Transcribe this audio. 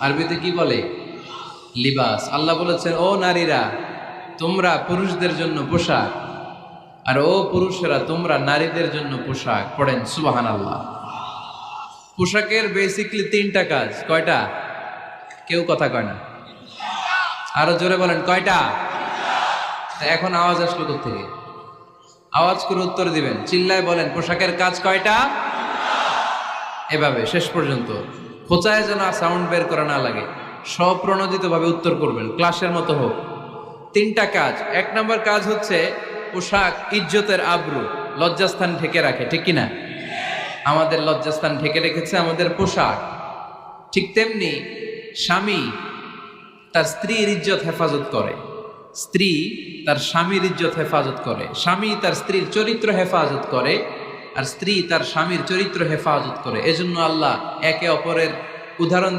আরবিতে কি বলে? লিবাস। আল্লাহ বলেছেন, ও নারীরা তোমরা পুরুষদের জন্য পোশাক, আর ও পুরুষেরা তোমরা নারীদের জন্য পোশাক। পড়েন সুবহানাল্লাহ। পোশাকের বেসিকলি তিনটা কাজ। কয়টা? কেউ কথা কয় না, আরো জোরে বলেন কয়টা? এখন আওয়াজ আসলো কোত্থেকে? আওয়াজ করে উত্তর দিবেন, চিল্লায় বলেন পোশাকের কাজ কয়টা? এভাবে শেষ পর্যন্ত খোঁচায় যেন সাউন্ড বের করা না লাগে, স্বপ্রণোদিত ভাবে উত্তর করবেন, ক্লাসের মতো হোক। তিনটা কাজ। এক নম্বর কাজ হচ্ছে পোশাক ইজ্জতের আবরু, লজ্জাস্থান ঢেকে রাখে, ঠিক কিনা? আমাদের লজ্জাস্থান ঢেকে রেখেছে আমাদের পোশাক। ঠিক তেমনি স্বামী তার স্ত্রীর ইজ্জত হেফাজত করে, স্ত্রী তার স্বামীর ইজ্জত হেফাজত করে, স্বামী তার স্ত্রীর চরিত্র হেফাজত করে, আর স্ত্রী তার স্বামীর চরিত্র হেফাজত করে। এজন্য আল্লাহ একে অপরের উদাহরণ